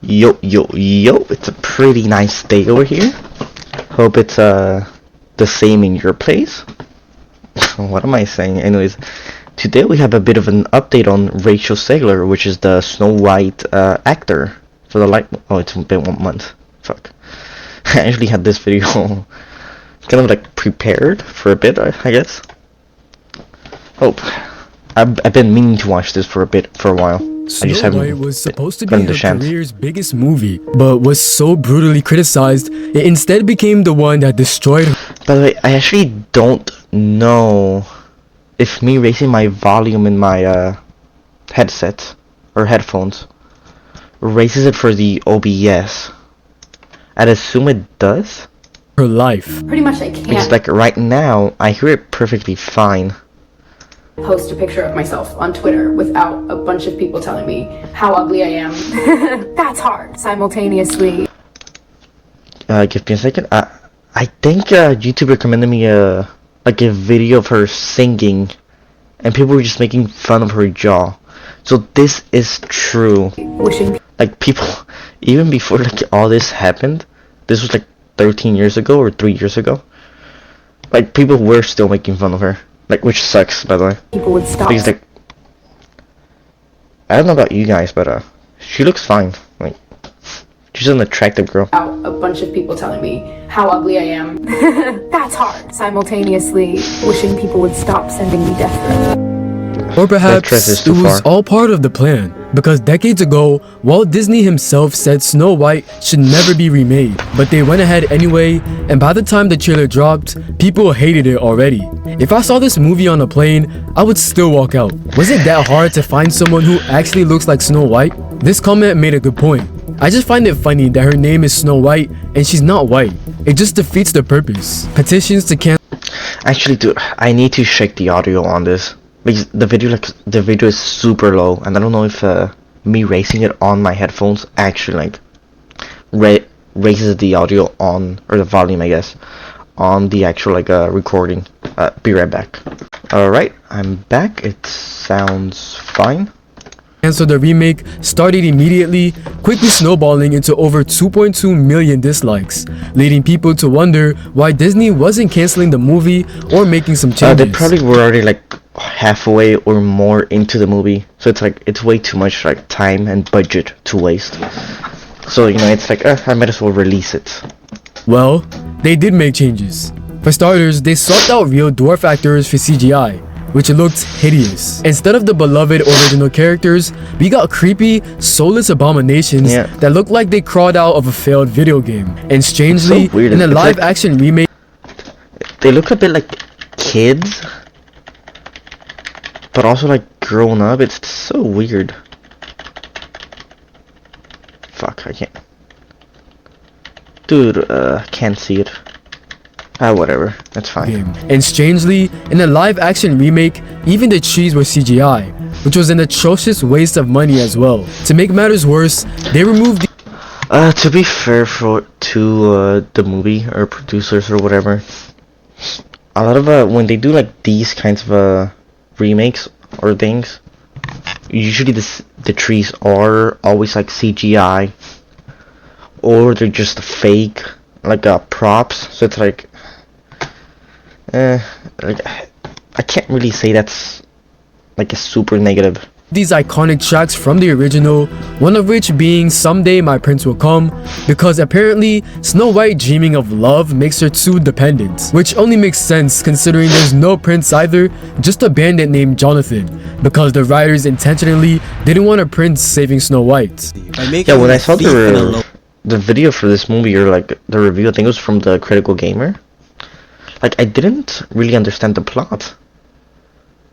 Yo, yo, yo, it's a pretty nice day over here. Hope it's the same in your place. What am I saying? Anyways, today we have a bit of an update on Rachel Zegler, which is the Snow White actor for the light. Oh, it's been 1 month. Fuck. I actually had this video kind of like prepared for a bit, I guess. Hope. I've been meaning to watch this for a while. Snow White was supposed to be her career's biggest movie, but was so brutally criticized, it instead became the one that destroyed her. By the way, I actually don't know if me raising my volume in my headset or headphones raises it for the OBS. I'd assume it does. Her life. Pretty much I can't. Because like right now, I hear it perfectly fine. Post a picture of myself on Twitter without a bunch of people telling me how ugly I am. That's hard. Simultaneously. Give me a second. I think YouTube recommended me a video of her singing, and people were just making fun of her jaw. So this is true. Wishing. Like people, even before like all this happened, this was like 13 years ago or 3 years ago. Like people were still making fun of her. Like, which sucks, by the way. People would stop. Because, like, I don't know about you guys, but, she looks fine. Like, she's an attractive girl. A bunch of people telling me how ugly I am. That's hard. Simultaneously wishing people would stop sending me death threats. Or perhaps it was all part of the plan, because decades ago, Walt Disney himself said Snow White should never be remade, but they went ahead anyway, and by the time the trailer dropped, people hated it already. If I saw this movie on a plane, I would still walk out. Was it that hard to find someone who actually looks like Snow White? This comment made a good point. I just find it funny that her name is Snow White and she's not white. It just defeats the purpose. Petitions to cancel. Actually, dude, I need to check the audio on this. Because the video is super low, and I don't know if me raising it on my headphones actually like raises the audio on, or the volume, I guess, on the actual like recording. Be right back. Alright, I'm back. It sounds fine. So the remake started immediately, quickly snowballing into over 2.2 million dislikes, leading people to wonder why Disney wasn't canceling the movie or making some changes. They probably were already like halfway or more into the movie, so it's like it's way too much like time and budget to waste. So you know, it's like I might as well release it. Well, they did make changes. For starters, they swapped out real dwarf actors for CGI, which looked hideous. Instead of the beloved original characters, we got creepy, soulless abominations that looked like they crawled out of a failed video game. And strangely, so in a live-action remake, they look a bit like kids, but also like grown up. It's so weird. Fuck, I can't. Dude, can't see it. Whatever, that's fine. And strangely, in a live-action remake, even the trees were CGI, which was an atrocious waste of money as well. To make matters worse, they removed to be fair to the movie or producers or whatever, a lot of when they do like these kinds of remakes or things, usually the trees are always like CGI, or they're just fake, like props. So it's like I can't really say that's like a super negative. These iconic tracks from the original, one of which being Someday My Prince Will Come, because apparently Snow White dreaming of love makes her too dependent, which only makes sense considering there's no prince either, just a bandit named Jonathan, because the writers intentionally didn't want a prince saving Snow White. Yeah, when I saw the video for this movie, or like the review, I think it was from the Critical Gamer, like I didn't really understand the plot,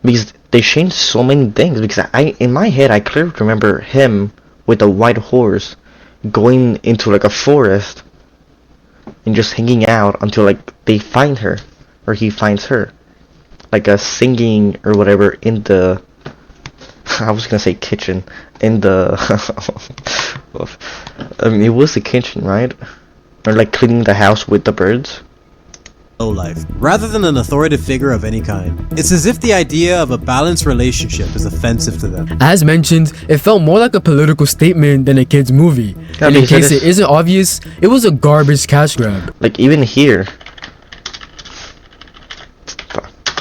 because they changed so many things. Because in my head I clearly remember him with a white horse going into like a forest and just hanging out until like they find her, or he finds her, like singing or whatever in the I was gonna say kitchen, in the I mean, it was the kitchen, right? Or like cleaning the house with the birds. life, rather than an authoritative figure of any kind. It's as if the idea of a balanced relationship is offensive to them. As mentioned, it felt more like a political statement than a kid's movie. And in case it isn't obvious, it was a garbage cash grab. Like even here.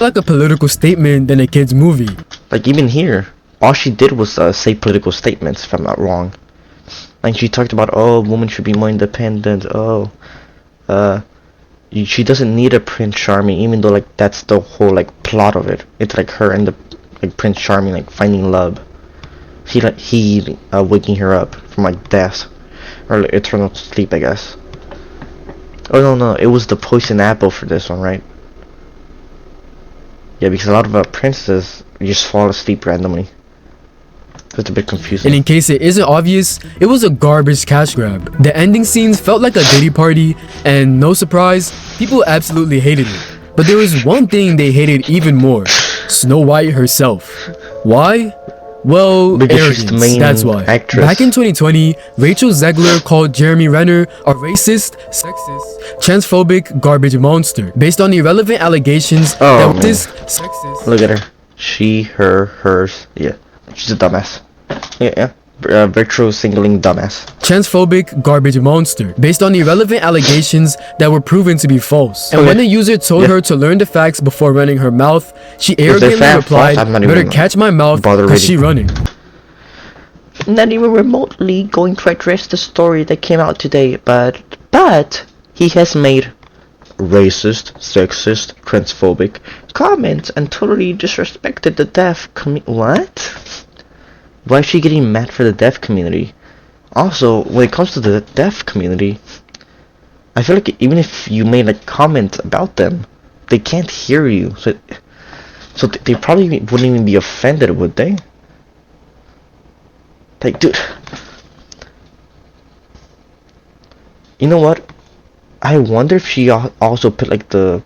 Like a political statement than a kid's movie. Like even here, all she did was say political statements, if I'm not wrong. Like she talked about, oh, women should be more independent. Oh, she doesn't need a Prince Charming, even though like that's the whole like plot of it. It's like her and the like Prince Charming like finding love. He waking her up from like death or like, eternal sleep, I guess. Oh no, it was the poison apple for this one, right? Yeah, because a lot of princesses just fall asleep randomly. It's a bit confusing. And in case it isn't obvious, it was a garbage cash grab. The ending scenes felt like a diddy party, and no surprise, people absolutely hated it. But there was one thing they hated even more: Snow White herself. Why? Well, because arrogance, she's the main that's why. actress. Back in 2020, Rachel Zegler called Jeremy Renner a racist, sexist, transphobic garbage monster based on irrelevant allegations that this sexist. Look at her. She, her, hers. Yeah. She's a dumbass. Yeah. Virtual singling dumbass. Transphobic garbage monster based on irrelevant allegations that were proven to be false. And when the user told her to learn the facts before running her mouth, she arrogantly replied, "Better catch my mouth because she running." Not even remotely going to address the story that came out today, but he has made racist, sexist, transphobic comments and totally disrespected the deaf community. What? Why is she getting mad for the deaf community? Also, when it comes to the deaf community, I feel like even if you made a comment about them, they can't hear you. So they probably wouldn't even be offended, would they? Like, dude. You know what? I wonder if she also put like the,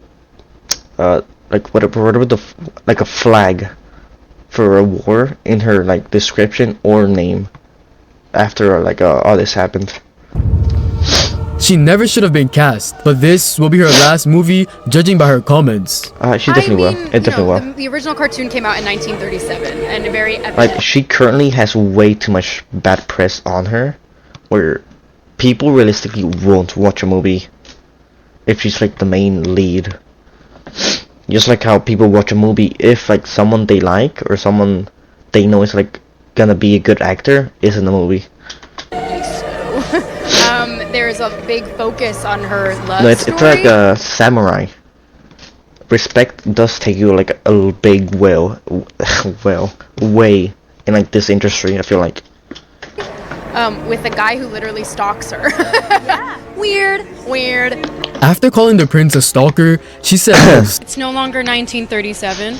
like whatever the like a flag for a war in her like description or name after like all this happened. She never should have been cast, but this will be her last movie, judging by her comments. She definitely will. It definitely will. The original cartoon came out in 1937, and a very epic. Like she currently has way too much bad press on her, where people realistically won't watch a movie if she's like the main lead. Just like how people watch a movie if like someone they like or someone they know is like gonna be a good actor is in the movie. There's a big focus on her love It's like a samurai. Respect does take you like a big way in like this industry, I feel like. With a guy who literally stalks her. Weird. After calling the prince a stalker, she said this. It's no longer 1937,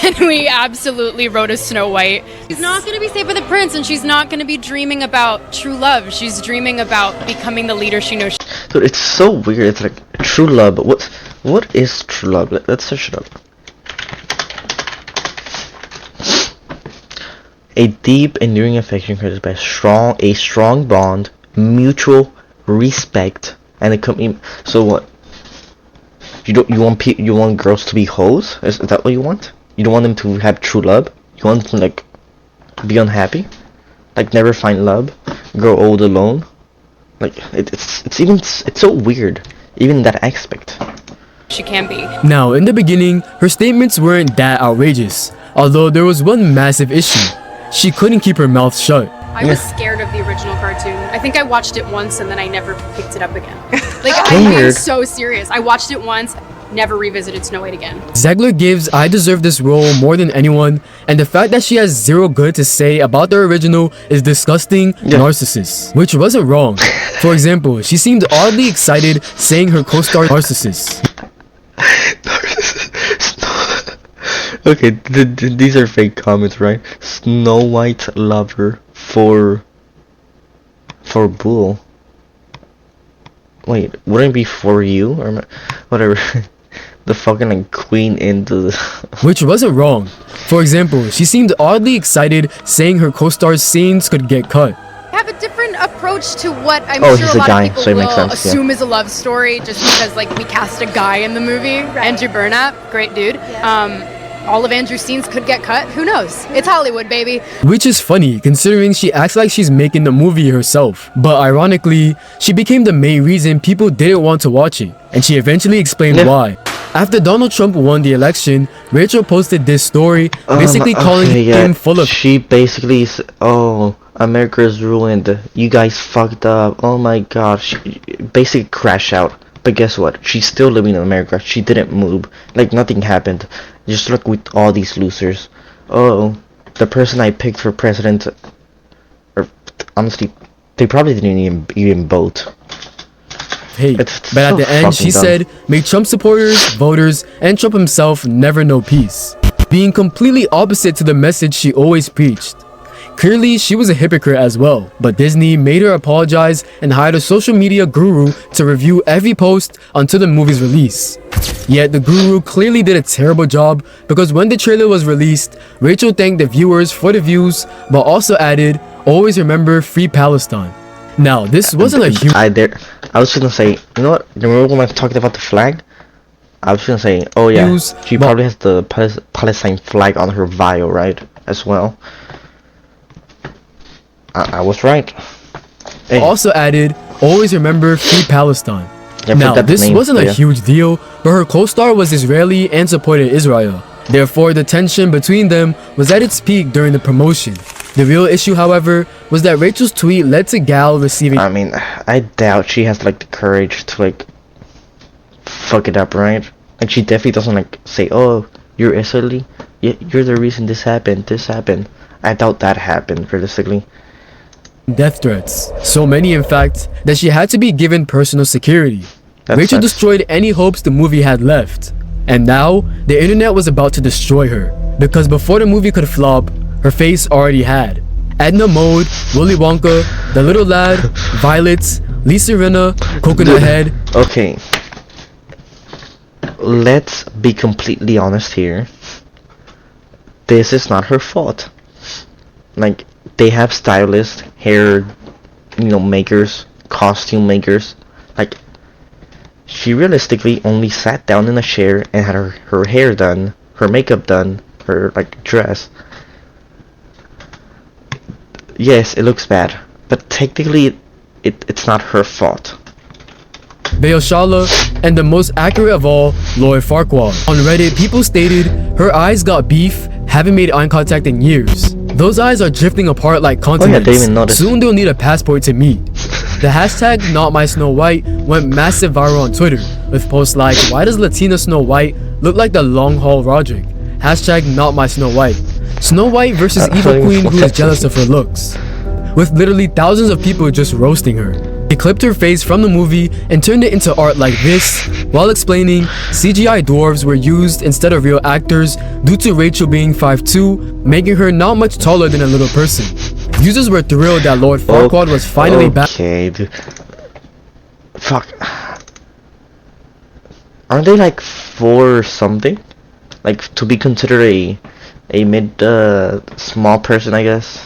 and we absolutely wrote a Snow White. She's not going to be saved by the prince, and she's not going to be dreaming about true love. She's dreaming about becoming the leader she knows. Dude, it's so weird. It's like true love. What is true love? Let's search it up. A deep, enduring affection created by a strong bond, mutual respect, and a commitment. So what? You want girls to be hoes? Is that what you want? You don't want them to have true love? You want them to like be unhappy, like never find love, grow old alone? Like it's so weird, even that aspect. She can be. Now, in the beginning, her statements weren't that outrageous, although there was one massive issue. She couldn't keep her mouth shut. I was scared of the original cartoon. I think I watched it once and then I never picked it up again. Like, I'm so serious. I watched it once, never revisited Snow White again. Zegler gives I Deserve This Role more than anyone, and the fact that she has zero good to say about the original is disgusting narcissist, which wasn't wrong. For example, she seemed oddly excited saying her co-star narcissist. Okay, these are fake comments, right? Snow White lover for Bull. Wait, wouldn't it be for you or whatever? The fucking like queen into the which wasn't wrong. For example, she seemed oddly excited saying her co-star's scenes could get cut. Have a different approach approach to what I'm Oh, sure he's a a lot guy, of people so it makes will sense, yeah. assume is a love story just because like we cast a guy in the movie. Andrew Burnap, great dude. All of Andrew's scenes could get cut. Who knows? It's Hollywood, baby. Which is funny considering she acts like she's making the movie herself. But ironically, she became the main reason people didn't want to watch it. And she eventually explained why. After Donald Trump won the election, Rachel posted this story basically calling him full of She basically oh, America's ruined. You guys fucked up. Oh my god. She basically crashed out. But guess what? She's still living in America. She didn't move. Like nothing happened. Just look with all these losers. Oh, the person I picked for president, or honestly, they probably didn't even vote. hate. It's But at so the end, she fucking dumb. said, "May Trump supporters, voters, and Trump himself never know peace," being completely opposite to the message she always preached. Clearly, she was a hypocrite as well, but Disney made her apologize and hired a social media guru to review every post until the movie's release. Yet the guru clearly did a terrible job because when the trailer was released, Rachel thanked the viewers for the views, but also added, "Always remember Free Palestine." Now, this wasn't a huge I was gonna say, you know what? Remember when I talked about the flag? I was gonna say, oh yeah, News, she but- probably has the Palestine flag on her bio, right? As well. I was right. Hey, also added, "Always remember Free Palestine." I Now, forgot the this name, wasn't a yeah. huge deal, but her co-star was Israeli and supported Israel. Therefore, the tension between them was at its peak during the promotion. The real issue, however, was that Rachel's tweet led to Gal receiving I mean, I doubt she has like the courage to like fuck it up, right? Like she definitely doesn't like say, "Oh, you're Israeli, you're the reason this happened. This happened." I doubt that happened realistically. death threats. So many, in fact, that she had to be given personal security. That Rachel sucks. destroyed any hopes the movie had left. And now, the internet was about to destroy her. Because before the movie could flop, her face already had. Edna Mode, Willy Wonka, The Little Lad, Violet, Lisa Rinna, Coconut Head. Okay. Let's be completely honest here. This is not her fault. Like, they have stylists, hair, makers, costume makers. Like, she realistically only sat down in a chair and had her hair done, her makeup done, her, dress. Yes, it looks bad, but technically, it's not her fault. Bayoshala, and the most accurate of all, Lloyd Farquaad. On Reddit, people stated, "Her eyes got beef, haven't made eye contact in years. Those eyes are drifting apart like continents. didn't even notice. Soon they'll need a passport to meet." The hashtag #NotMySnowWhite went massive viral on Twitter, with posts like, "Why does Latina Snow White look like the long haul Roderick?" Hashtag #NotMySnowWhite. Snow White versus Evil Queen who is jealous of her looks. With literally thousands of people just roasting her. He clipped her face from the movie and turned it into art like this, while explaining CGI dwarves were used instead of real actors due to Rachel being 5'2", making her not much taller than a little person. Users were thrilled that Lord Farquaad was finally back. Okay, dude. Fuck. Aren't they like 4 or something? Like to be considered a small person, I guess.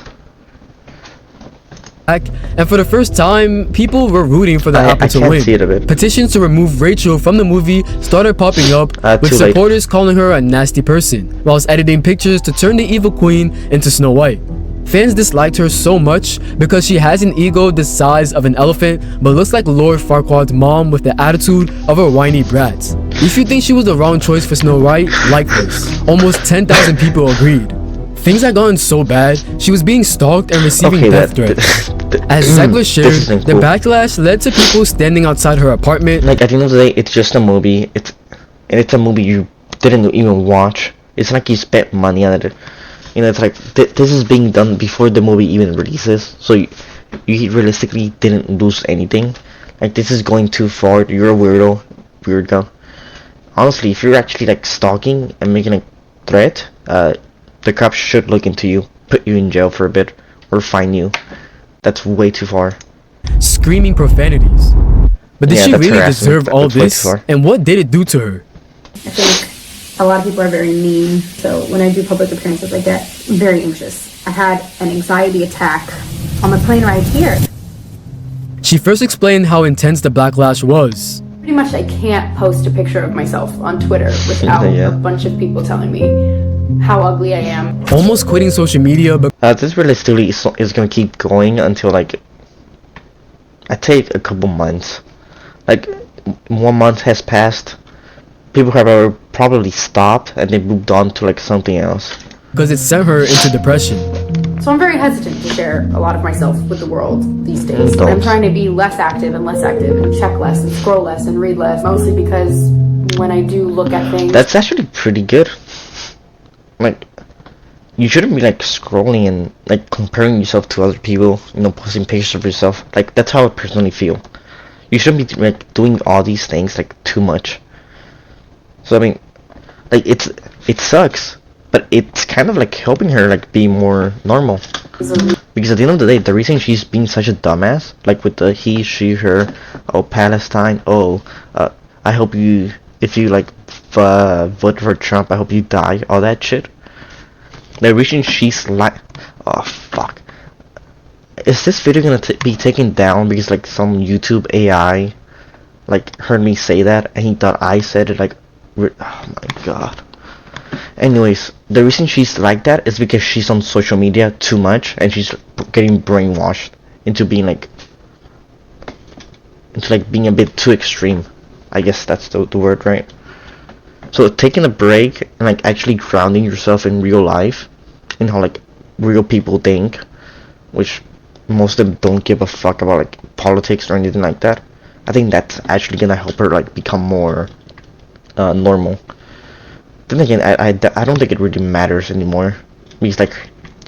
And for the first time, people were rooting for the I Apple to can't win. see it a bit. Petitions to remove Rachel from the movie started popping up, with too late. supporters calling her a nasty person, whilst editing pictures to turn the evil queen into Snow White. Fans disliked her so much because she has an ego the size of an elephant but looks like Lord Farquaad's mom with the attitude of a whiny brat. If you think she was the wrong choice for Snow White, like this. Almost 10,000 people agreed. Things had gotten so bad, she was being stalked and receiving Okay, death that- threats. As Zegler shared, isn't the cool. backlash led to people standing outside her apartment. Like at the end of the day, it's just a movie. It's a movie you didn't even watch. It's like you spent money on it. It's like this is being done before the movie even releases. So you realistically didn't lose anything. Like this is going too far. You're a weirdo. Honestly, if you're actually like stalking and making a threat, the cops should look into you, put you in jail for a bit, or fine you. That's way too far. Screaming profanities. But did Yeah, she that's really harassment. deserve all That's way this? too far. And what did it do to her? I think a lot of people are very mean, so when I do public appearances, I get very anxious. I had an anxiety attack on the plane ride here. She first explained how intense the backlash was. Pretty much I can't post a picture of myself on Twitter without a bunch of people telling me how ugly I am. Almost quitting social media, but this realistically is gonna keep going until like I take a couple months. Like 1 month has passed, people have probably stopped and they moved on to like something else. Because it sent her into depression. So I'm very hesitant to share a lot of myself with the world these days. I'm trying to be less active and check less and scroll less and read less, mostly because when I do look at things... That's actually pretty good. Like, you shouldn't be like scrolling and like comparing yourself to other people, you know, posting pictures of yourself. Like, that's how I personally feel. You shouldn't be like doing all these things like too much. So I mean, like it sucks, but it's kind of like helping her like be more normal. Because at the end of the day, the reason she's being such a dumbass, like with the he, she, her, oh Palestine, oh I hope you, if you like vote for Trump, I hope you die, all that shit. The reason she's like, oh fuck, is this video gonna be taken down because like some YouTube AI like heard me say that and he thought I said it? Like, oh my god. Anyways, the reason she's like that is because she's on social media too much and she's getting brainwashed into being like being a bit too extreme. I guess that's the word, right? So taking a break and like actually grounding yourself in real life and how like real people think, which most of them don't give a fuck about like politics or anything like that. I think that's actually gonna help her like become more normal. Then again, I don't think it really matters anymore because like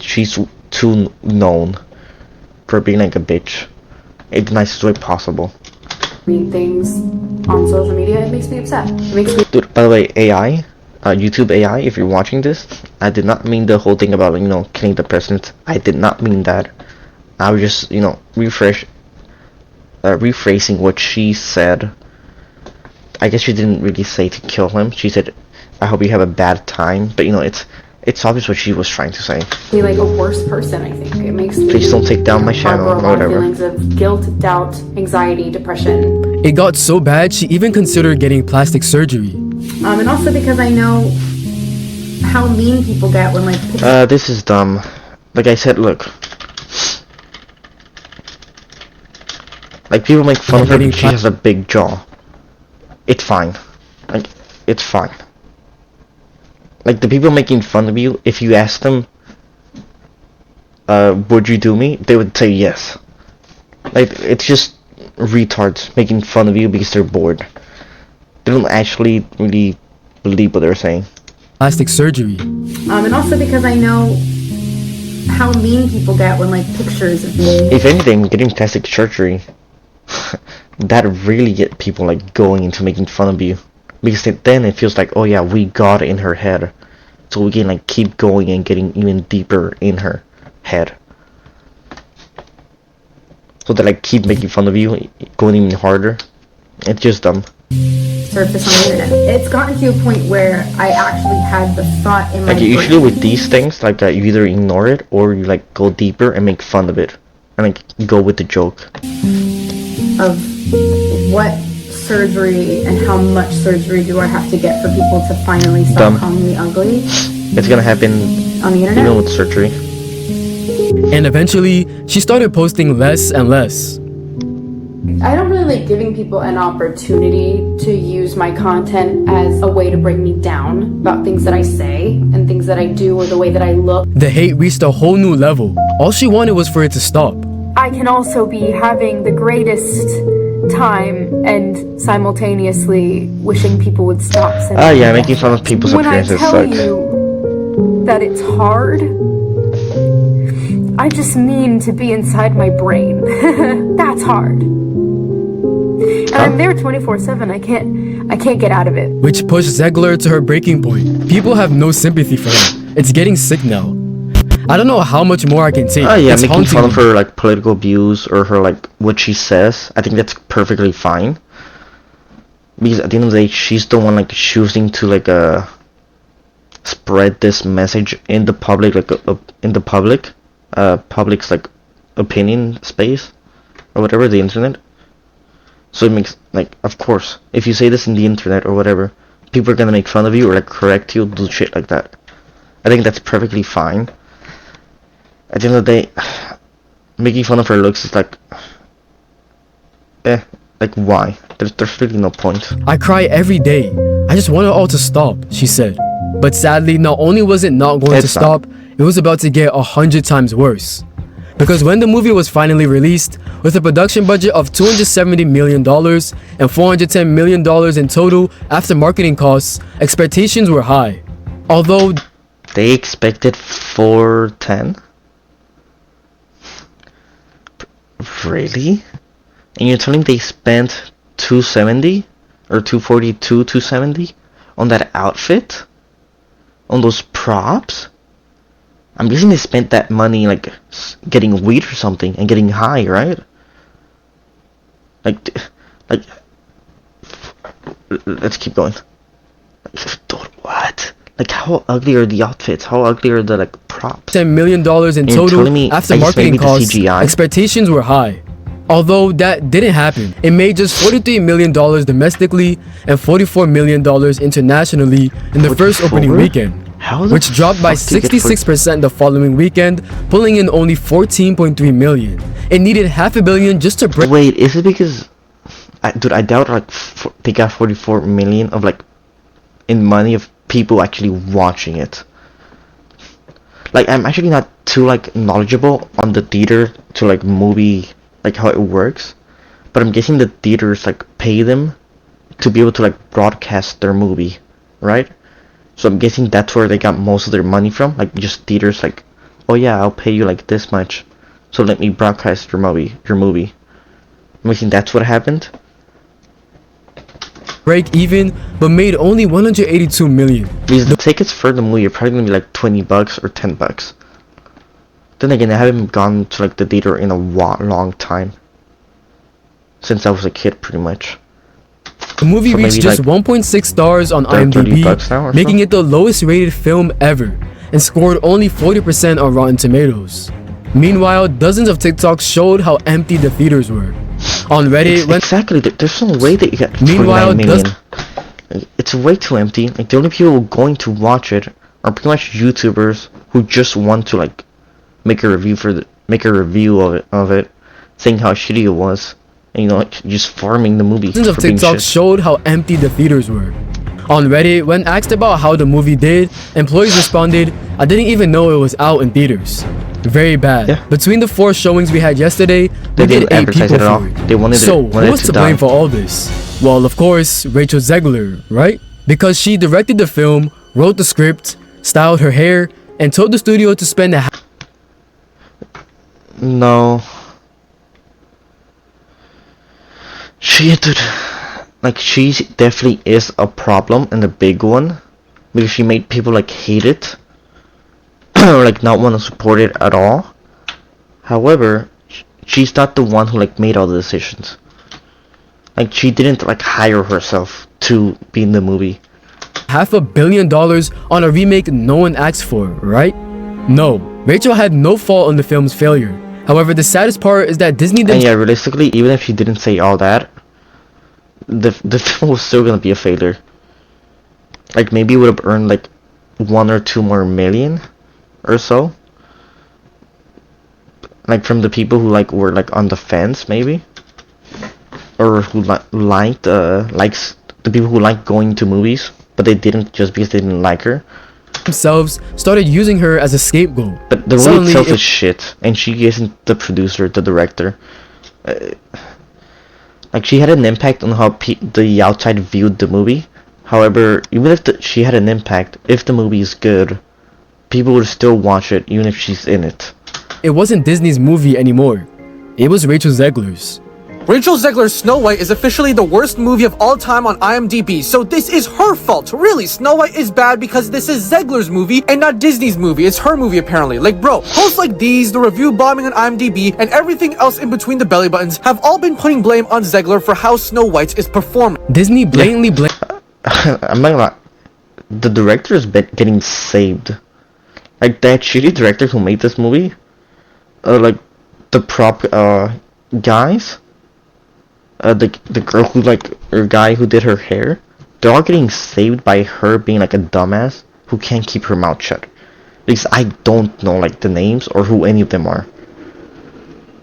she's too known for being like a bitch in the nicest way possible. Read things on social media, it makes me upset. It makes me... Dude, by the way, AI, YouTube AI, if you're watching this, I did not mean the whole thing about, you know, killing the president. I did not mean that. I was just, you know, rephrasing what she said. I guess she didn't really say to kill him. She said, I hope you have a bad time. But, you know, it's obvious what she was trying to say. Be like a worse person, I think. It makes me... Please don't take down my channel or whatever. Feelings of guilt, doubt, anxiety, depression. It got so bad, she even considered getting plastic surgery. And also because I know how mean people get when like... This is dumb. Like I said, look. Like, people make fun of her because she has a big jaw. It's fine. Like, it's fine. Like, the people making fun of you, if you ask them, would you do me? They would say yes. Like, it's just retards making fun of you because they're bored. They don't actually really believe what they're saying. Plastic surgery. And also because I know how mean people get when like pictures of me. If anything, getting plastic surgery, that really get people like going into making fun of you. Because then it feels like, oh yeah, we got in her head. So we can like keep going and getting even deeper in her head. So they like keep making fun of you, going even harder. It's just dumb. Surface on the internet. It's gotten to a point where I actually had the thought in my brain. Usually with these things, like you either ignore it or you like go deeper and make fun of it. And like go with the joke. Of what surgery and how much surgery do I have to get for people to finally stop calling me ugly? It's gonna happen on the internet, even with surgery. And eventually, she started posting less and less. I don't really like giving people an opportunity to use my content as a way to bring me down about things that I say and things that I do or the way that I look. The hate reached a whole new level. All she wanted was for it to stop. I can also be having the greatest time and simultaneously wishing people would stop sending me yeah, making fun of people's appearances sucks. When I tell you that it's hard, I just mean to be inside my brain. That's hard. And I'm there 24/7. I can't get out of it. Which pushed Zegler to her breaking point. People have no sympathy for her. It's getting sick now. I don't know how much more I can take. Yeah, it's making fun of her like political views or her like what she says. I think that's perfectly fine. Because at the end of the day, she's the one like choosing to like spread this message in the public, like in the public's like opinion space. or whatever, the internet. So it makes, like, of course, if you say this in the internet or whatever, people are gonna make fun of you or like correct you, do shit like that. I think that's perfectly fine. At the end of the day, making fun of her looks is like, like why? There's really no point. I cry every day. I just want it all to stop, she said. But sadly, not only was it not going to stop, it was about to get 100 times worse. Because when the movie was finally released, with a production budget of $270 million and $410 million in total after marketing costs, expectations were high. Although they expected 410? Really? And you're telling they spent 270 or 242, 270 on that outfit? On those props? I'm guessing they spent that money like getting weed or something and getting high, right? Like let's keep going. What? Like, how ugly are the outfits? How ugly are the like props? $10 million in total after marketing costs. Expectations were high. Although that didn't happen. It made just $43 million domestically and $44 million internationally in the first opening weekend, which dropped by 66% the following weekend, pulling in only $14.3 million. It needed $500 million just to break. Wait, is it because, dude, I doubt like they got 44 million of like in money of people actually watching it. Like, I'm actually not too like knowledgeable on the theater to like movie, like how it works, but I'm guessing the theaters like pay them to be able to like broadcast their movie, right? So I'm guessing that's where they got most of their money from, like just theaters like, oh yeah, I'll pay you like this much, so let me broadcast your movie. I'm guessing that's what happened. Break even, but made only $182 million. Because the tickets for the movie are probably gonna be like $20 or $10. Then again, I haven't gone to like the theater in a long time. Since I was a kid, pretty much. The movie reached just like 1.6 stars on IMDb, making it the lowest rated film ever, and scored only 40% on Rotten Tomatoes. Meanwhile, dozens of TikToks showed how empty the theaters were. On Reddit, exactly, there's no way that you got 49 million. It's way too empty. Like, the only people going to watch it are pretty much YouTubers who just want to like make a review of it, saying how shitty it was, and you know, like, just farming the movie. Dozens of TikToks showed how empty the theaters were. On Reddit, when asked about how the movie did, employees responded, "I didn't even know it was out in theaters. Very bad. Yeah. Between the 4 showings we had yesterday, we did 8 people for it. So, who was to blame for all this? Well, of course, Rachel Zegler, right? Because she directed the film, wrote the script, styled her hair, and told the studio to spend a No. She definitely is a problem, and a big one, because she made people like hate it or like not want to support it at all. However, she's not the one who like made all the decisions. Like, she didn't like hire herself to be in the movie. $500 million on a remake no one asked for, right? No, Rachel had no fault in the film's failure. However, the saddest part is that Disney didn't. And yeah, realistically, even if she didn't say all that, the film was still gonna be a failure. Like, maybe it would have earned like 1 or 2 more million or so, like from the people who like were like on the fence, maybe, or who liked the people who like going to movies, but they didn't just because they didn't like her. Themselves started using her as a scapegoat. But the movie itself is shit, and she isn't the producer, the director. Like, she had an impact on how the outside viewed the movie. However, even if she had an impact, if the movie is good, people would still watch it, even if she's in it. It wasn't Disney's movie anymore. It was Rachel Zegler's. Rachel Zegler's Snow White is officially the worst movie of all time on IMDb, so this is her fault. Really, Snow White is bad because this is Zegler's movie and not Disney's movie. It's her movie, apparently. Like, bro, posts like these, the review bombing on IMDb, and everything else in between the belly buttons have all been putting blame on Zegler for how Snow White is performing. Disney blatantly blamed. I'm not gonna lie. The director is getting saved. Like, that shitty director who made this movie, like, the prop guys, the girl who or guy who did her hair, they're all getting saved by her being like a dumbass who can't keep her mouth shut. Because I don't know like the names or who any of them are.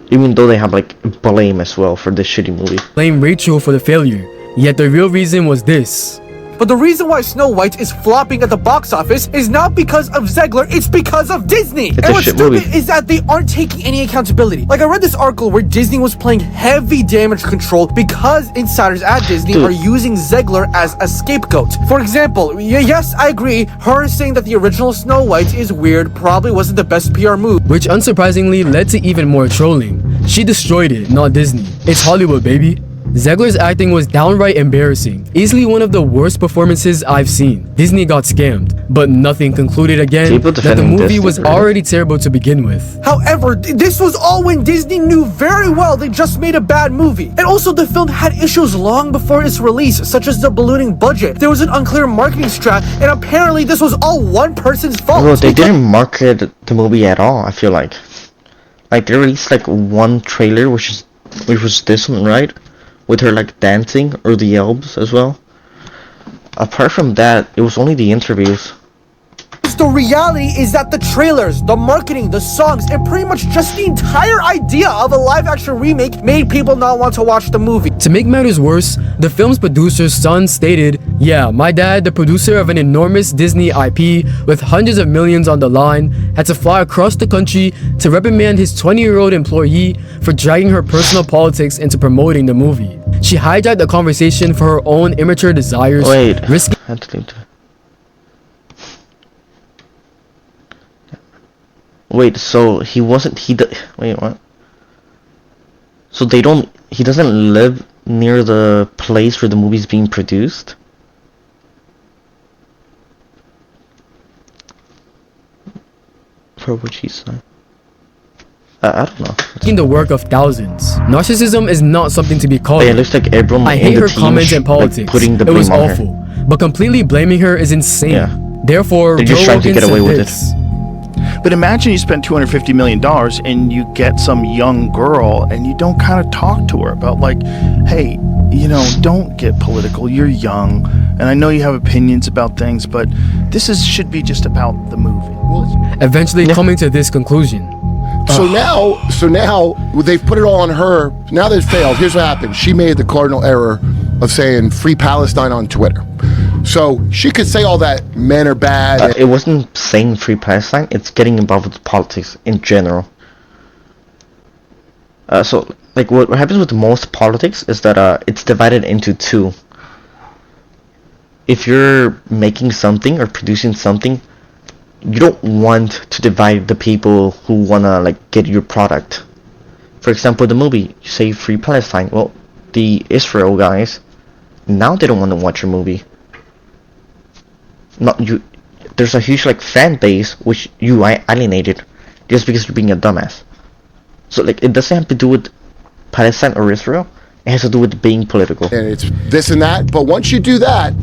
Even though they have like blame as well for this shitty movie. Blame Rachel for the failure, yet the real reason was this. But the reason why Snow White is flopping at the box office is not because of Zegler, it's because of Disney! It's and a what's shit stupid movie. is that they aren't taking any accountability. Like, I read this article where Disney was playing heavy damage control because insiders at Disney are using Zegler as a scapegoat. For example, yes, I agree, her saying that the original Snow White is weird probably wasn't the best PR move. Which unsurprisingly led to even more trolling. She destroyed it, not Disney. It's Hollywood, baby. Zegler's acting was downright embarrassing, easily one of the worst performances I've seen. Disney got scammed, but nothing concluded again that the movie was already terrible to begin with. However, this was all when Disney knew very well they just made a bad movie. And also the film had issues long before its release, such as the ballooning budget. There was an unclear marketing strat, and apparently this was all one person's fault. Well, they didn't market the movie at all, I feel like. Like, they released like one trailer, which was this one, right? With her like dancing, or the elves as well. Apart from that, it was only the interviews. The reality is that the trailers, the marketing, the songs, and pretty much just the entire idea of a live-action remake made people not want to watch the movie. To make matters worse, the film's producer's son stated, "Yeah, my dad, the producer of an enormous Disney IP with hundreds of millions on the line, had to fly across the country to reprimand his 20-year-old employee for dragging her personal politics into promoting the movie. She hijacked the conversation for her own immature desires, risking..." Wait, so wait, what? So he doesn't live near the place where the movie's being produced? For which he's signed? I don't know. In the work of thousands. Narcissism is not something to be called. It looks like everyone I hate her comments and politics. Putting the it was blame on awful. But completely blaming her is insane. Yeah. Therefore, they're just trying to get away with it. But imagine you spend $250 million and you get some young girl and you don't kind of talk to her about like, hey, you know, don't get political. You're young, and I know you have opinions about things, but should be just about the movie. Eventually coming to this conclusion. So now they've put it all on her. Now they've failed. Here's what happened. She made the cardinal error of saying "Free Palestine" on Twitter. So she could say all that men are bad. It wasn't saying Free Palestine. It's getting involved with politics in general. So like what happens with most politics is that it's divided into two. If you're making something or producing something, you don't want to divide the people who wanna like get your product. For example, the movie, you say Free Palestine. Well, the Israel guys, now they don't want to watch your movie. There's a huge like fan base which you alienated just because you're being a dumbass. So like it doesn't have to do with Palestine or Israel. It has to do with being political. And it's this and that. But once you do that,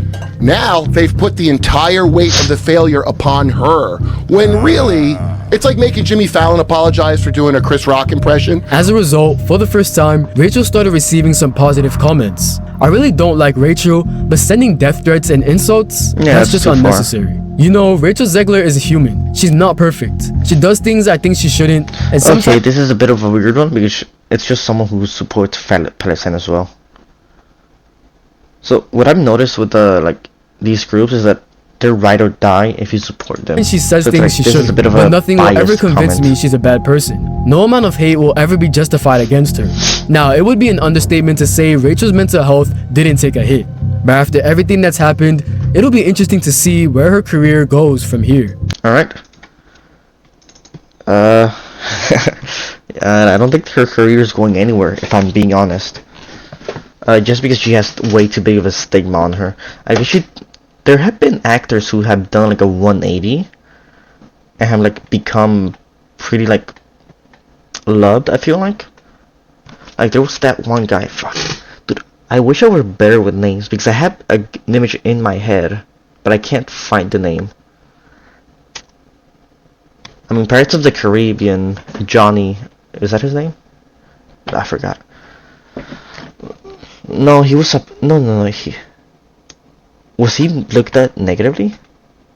now they've put the entire weight of the failure upon her. When really, it's like making Jimmy Fallon apologize for doing a Chris Rock impression. As a result, for the first time, Rachel started receiving some positive comments. I really don't like Rachel, but sending death threats and insults, that's just unnecessary. You know, Rachel Zegler is a human. She's not perfect. She does things I think she shouldn't, and sometimes... Okay, this is a bit of a weird one because it's just someone who supports Palestine as well. So what I've noticed with these groups is that they're ride or die if you support them. And she says things she shouldn't, but nothing will ever convince me she's a bad person. No amount of hate will ever be justified against her. Now, it would be an understatement to say Rachel's mental health didn't take a hit. But after everything that's happened, it'll be interesting to see where her career goes from here. Alright. I don't think her career is going anywhere, if I'm being honest. Just because she has way too big of a stigma on her. I guess there have been actors who have done like a 180 and have like become pretty like loved, I feel like. Like there was that one guy, fuck. Dude, I wish I were better with names because I have an image in my head, but I can't find the name. I mean, Pirates of the Caribbean, Johnny, is that his name? I forgot. No, he was no. He looked at negatively?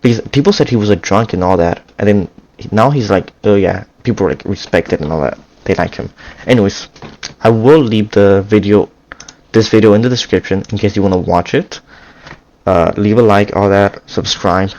Because people said he was a drunk and all that, and then now he's like, oh yeah, people like respect it and all that. They like him. Anyways, I will leave this video in the description in case you want to watch it. Leave a like, all that, subscribe.